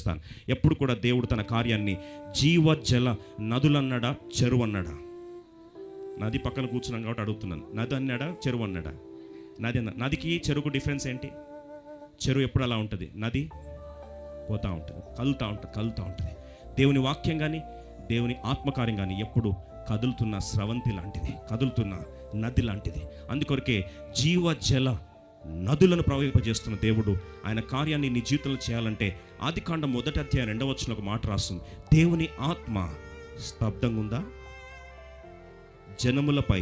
చేస్తాను. ఎప్పుడు కూడా దేవుడు తన కార్యాన్ని జీవజల నదులన్నాడా, చెరువు అన్నాడా? నది పక్కన కూర్చున్నాం కాబట్టి అడుగుతున్నాను. నది అన్నాడా, చెరువు అన్నాడా? నది అన్న. నదికి చెరువుకు డిఫరెన్స్ ఏంటి? చెరువు ఎప్పుడు అలా ఉంటుంది, నది పోతూ ఉంటుంది, కదులుతూ ఉంటుంది. దేవుని వాక్యం కానీ దేవుని ఆత్మకార్యం కానీ ఎప్పుడు కదులుతున్న స్రవంతి లాంటిది, కదులుతున్న నది లాంటిది. అందుకొరకే జీవజల నదులను ప్రవహింపజేస్తున్న దేవుడు ఆయన కార్యాన్ని నీ జీవితంలో చేయాలంటే ఆదికాండం 1వ అధ్యాయం 2వ వచనంలో ఒక మాట రాస్తుంది. దేవుని ఆత్మ స్తబ్దంగా ఉందా, జనములపై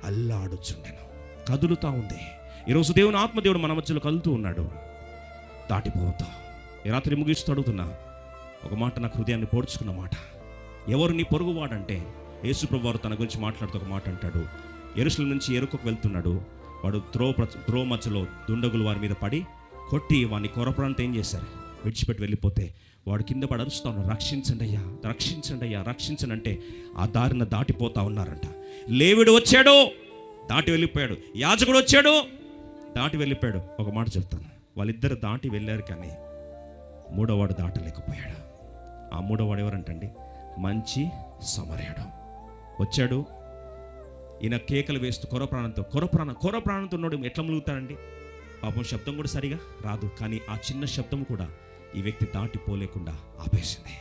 అల్లాడుచుండెను. కదులుతూ ఉంది. ఈరోజు దేవుని ఆత్మ దేవుడు మన మధ్యలో కదులుతూ ఉన్నాడు. దాటిపోతా ఈ రాత్రి ముగిస్తూ అడుగుతున్నా ఒక మాట, నాకు హృదయాన్ని పోడ్చుకున్న మాట. ఎవరు నీ పొరుగువాడంటే యేసుప్రభువు వారు తన గురించి మాట్లాడుతూ ఒక మాట అంటాడు. యెరూషలేము నుంచి యెరికోకు వెళ్తున్నాడు. వాడు త్రో మధ్యలో దుండగులు వారి మీద పడి కొట్టి వాడిని కొరప్రాంతం ఏం చేశారు, విడిచిపెట్టి వెళ్ళిపోతే వాడు కింద పడి అరుస్తా ఉన్నాడు, రక్షించండి అయ్యా, రక్షించండి అయ్యా, రక్షించండి అంటే ఆ దారిన దాటిపోతా ఉన్నారంట. లేవిడు వచ్చాడు, దాటి వెళ్ళిపోయాడు. యాజకుడు వచ్చాడు, దాటి వెళ్ళిపోయాడు. ఒక మాట చెప్తాను, వాళ్ళిద్దరు దాటి వెళ్ళారు కానీ మూడోవాడు దాటలేకపోయాడు. ఆ మూడోవాడు ఎవరంటండి? మంచి సమరయుడు వచ్చాడు. ఈయన కేకలు వేస్తూ కొర ప్రాణంతో ఉన్నాడు. ఎట్లా ములుగుతాడండి? పాపం శబ్దం కూడా సరిగా రాదు, కానీ ఆ చిన్న శబ్దం కూడా ఈ వ్యక్తి దాటిపోలేకుండా ఆపేసింది.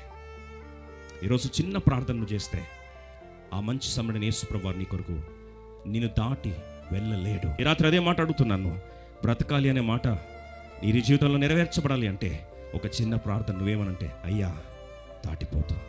ఈరోజు చిన్న ప్రార్థనలు చేస్తే ఆ మంచి సమరుడైన యేసుప్రభువు వారు నీ కొరకు నిన్ను దాటి వెళ్ళలేడు. ఈ రాత్రి అదే మాట అడుగుతున్నాను. బ్రతకాలి అనే మాట నీ జీవితంలో నెరవేర్చబడాలి అంటే ఒక చిన్న ప్రార్థన నువ్వేమనంటే, అయ్యా దాటిపోతావు.